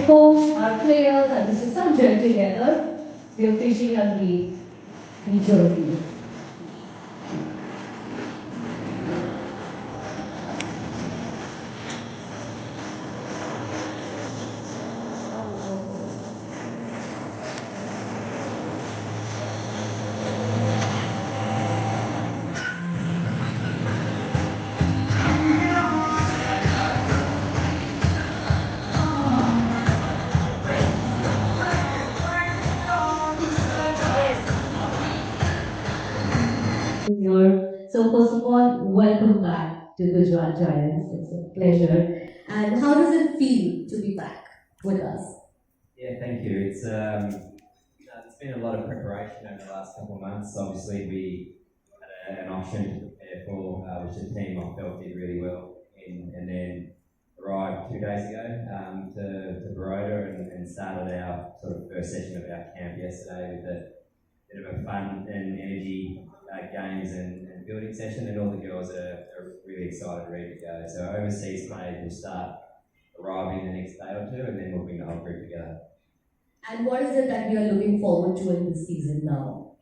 hope our players and Mr. Sanjay together will teaching us the journey. So first of all, welcome back to Gujarat Giants. It's a pleasure. And how does it feel to be back with us? Yeah, thank you. It's been a lot of preparation over the last couple of months. Obviously, we had an option to prepare for, which the team I felt did really well in, and then arrived 2 days ago to Vadodara and started our sort of first session of our camp yesterday with a bit of a fun and energy games and building session, and all the girls are really excited, ready to go. So overseas players will start arriving the next day or two, and then we'll bring the whole group together. And what is it that we are looking forward to in this season now?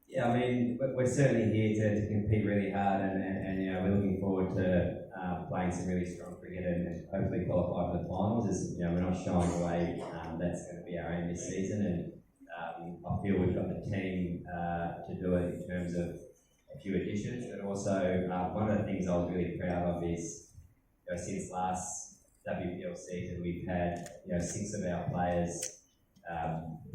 Yeah, I mean, we're certainly here to compete really hard, and you know, we're looking forward to playing some really strong cricket and hopefully qualify for the finals. As you know, we're not shying away. That's going to be our aim this season, and I feel we've got the team to do it in terms of a few additions, but also one of the things I was really proud of is, you know, since last WPL season, we've had 6 of our players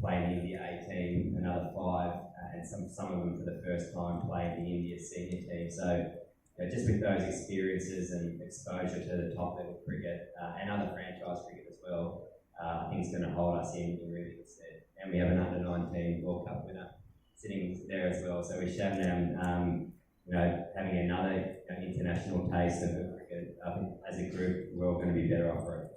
playing in the A team, another 5, and some of them for the first time playing the India senior team. So just with those experiences and exposure to the top level cricket and other franchise cricket as well, I think it's going to hold us in really good stead. And we have an under-19 World Cup winner sitting there as well. So with Shabnam, having another international taste of cricket, I think as a group, we're all going to be better off for it.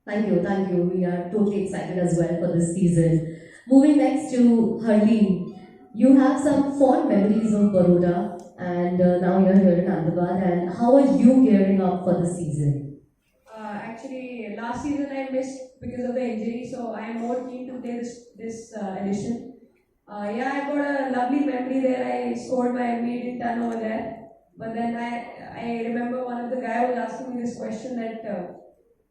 Thank you. We are totally excited as well for this season. Moving next to Harleen, you have some fond memories of Baroda, and now you're here in Ahmedabad. And how are you gearing up for the season? Actually, last season I missed because of the injury, so I am more keen to play this edition. I got a lovely memory there. I scored my maiden ton over there. But then I remember one of the guys was asking me this question that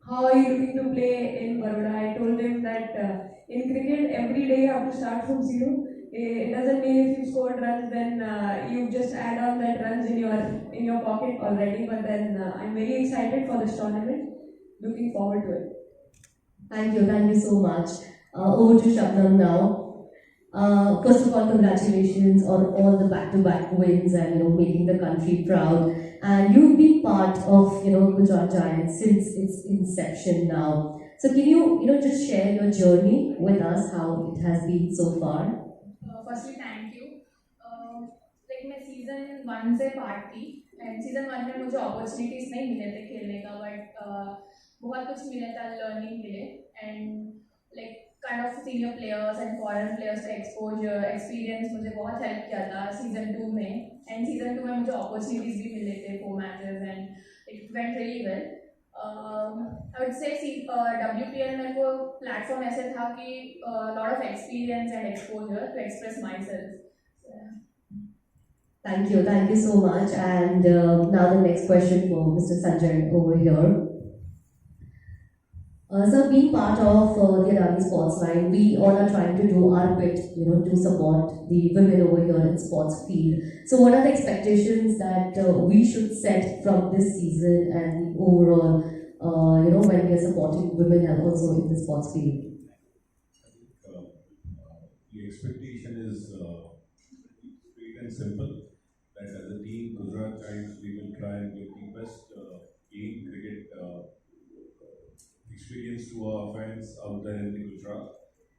how are you looking to play in Baroda? I told him that in cricket every day you have to start from zero. It doesn't mean if you scored runs then you just add on that runs in your pocket already. But then I'm very excited for this tournament. Looking forward to it. Thank you so much. Over to Shabnam now. First of all, congratulations on all the back-to-back wins and making the country proud. And you've been part of Gujarat Giants since its inception now. So can you just share your journey with us, how it has been so far? Firstly, thank you. Like मैं season 1 से part थी, and season 1 में मुझे opportunities नहीं मिले थे खेलने का, but बहुत कुछ मिला था, learning मिले, and like kind of senior players and foreign players का exposure, experience मुझे बहुत help किया था season 2 में, and season 2 में मुझे opportunities भी मिले थे 4 matches and it went really well. I would say WPL मेरे को platform ऐसे था कि lot of experience and exposure to express myself. Thank you so much. And now the next question for Mr. Sanjay over here. So being part of the Adani Sports Line, we all are trying to do our bit, to support the women over here in sports field. So what are the expectations that we should set from this season and the overall, when we are supporting women and also in the sports field? The expectation is straight and simple. That as a team, Gujarat Giants, we will try and give the best game cricket experience to our fans out there in the Gujarat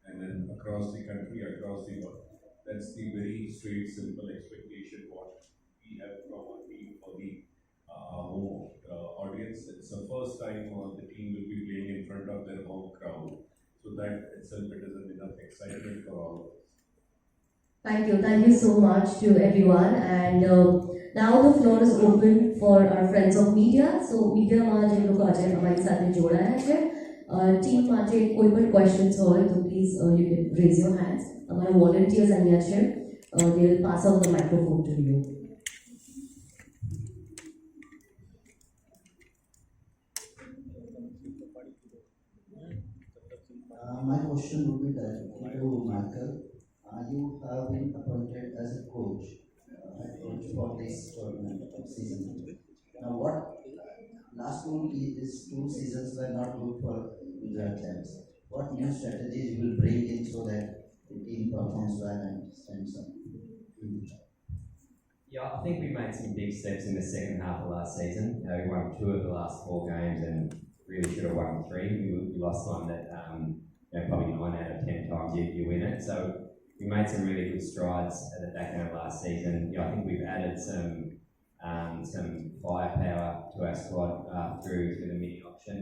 and then across the country, across the world. That's the very straight, simple expectation what we have from our team for the home audience. It's the first time the team will be playing in front of their home crowd. So that itself it is enough excitement for all of us. Thank you so much to everyone. And now the floor is open for our friends of media. So media માં જે લોકો આજે અમારી સાથે જોડાયા છે team માટે કોઈ પણ questions હોય તો please you can raise your hands. અમારા volunteers અહીંયા છે. They will pass on the microphone to you. My question would be directly to Michael. You have been appointed as a coach, head coach for this tournament of season. Now, what last two seasons were not good for Gujarat Giants. What new strategies you will bring in so that the team performs well and stands up? Yeah, I think we made some big steps in the second half of last season. We won 2 of the last 4 games and really should have won 3. We lost one that probably 9 out of 10 times you win it. So we made some really good strides at the back end of last season. I think we've added some firepower to our squad through the mini auction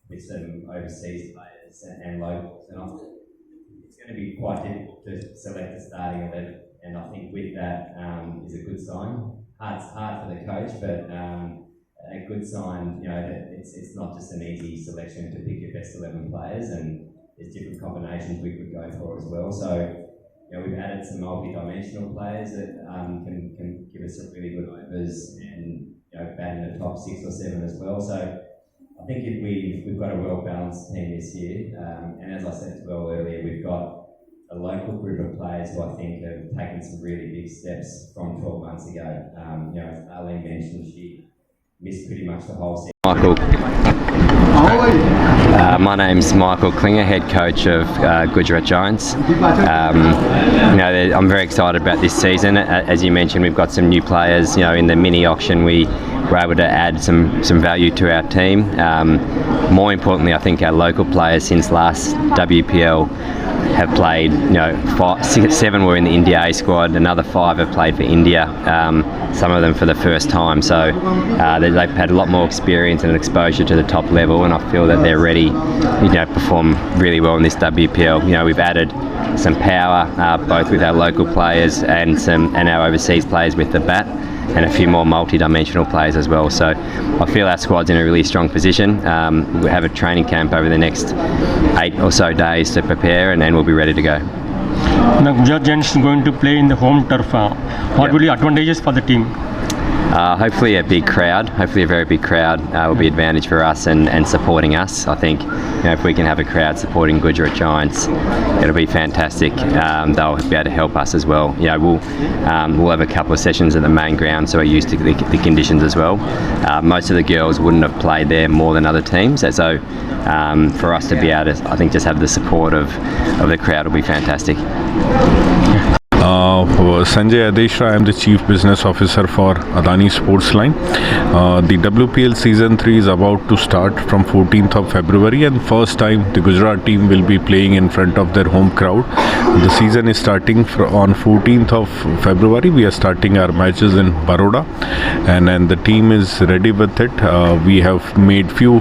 with some overseas players and locals. And I think it's going to be quite difficult to select a starting 11. And I think with that is a good sign. It's hard for the coach, but a good sign, that it's not just an easy selection to pick your best 11 players, and there's different combinations we could go for as well. So, we've added some multi-dimensional players that can give us some really good overs and bat in the top 6 or 7 as well. So, I think we've got a well-balanced team this year, and as I said as well earlier, we've got a local group of players who I think have taken some really big steps from 12 months ago. As Arlene mentioned, she missed pretty much the whole season. My name's Michael Klinger, head coach of Gujarat Giants. I'm very excited about this season. As you mentioned, we've got some new players. In the mini auction, we were able to add some value to our team. More importantly, I think our local players since last WPL have played. 7 were in the India A squad. Another 5 have played for India. Some of them for the first time. So they've had a lot more experience and exposure to the top level, and I feel that they're ready. Perform really well in this WPL. We've added some power both with our local players and our overseas players with the bat, and a few more multi-dimensional players as well. So I feel our squad's in a really strong position. We have a training camp over the next 8 or so days to prepare, and then we'll be ready to go. Now, Gujarat Giants is going to play in the home turf. What will be advantages for the team? Hopefully a big crowd, hopefully a very big crowd will be advantage for us and supporting us. I think if we can have a crowd supporting Gujarat Giants, it'll be fantastic. They'll be able to help us as well. We'll have a couple of sessions at the main ground, so we're used to the conditions as well. Most of the girls wouldn't have played there more than other teams, so for us to be able to, I think, just have the support of the crowd will be fantastic. Sanjay Adeshra, I am the Chief Business Officer for Adani Sports Line. The WPL Season 3 is about to start from 14th of February, and first time the Gujarat team will be playing in front of their home crowd. The season is starting on 14th of February. We are starting our matches in Vadodara, and the team is ready with it. We have made few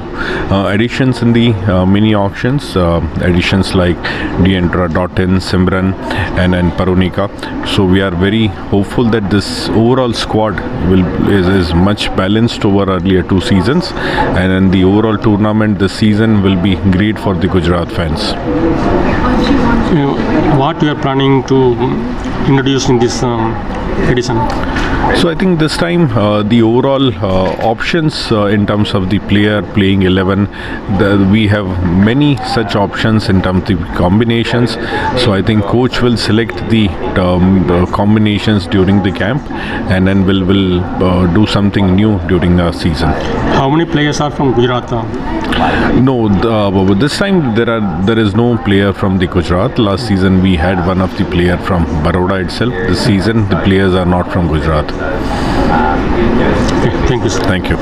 additions in the mini auctions, additions like Dientra, Dotin, Simran and Parunika. So we are very hopeful that this overall squad is much balanced over earlier 2 seasons, and in the overall tournament this season will be great for the Gujarat fans. What you are planning to introduce in this edition? So I think this time the overall options in terms of the player playing 11, we have many such options in terms of the combinations. So I think coach will select the combinations during the camp, and then will do something new during the season. How many players are from Gujarat? No, this time there is no player from the Gujarat. Last season we had one of the player from Baroda itself. This season the players are not from Gujarat. Okay, thank you. Thank you.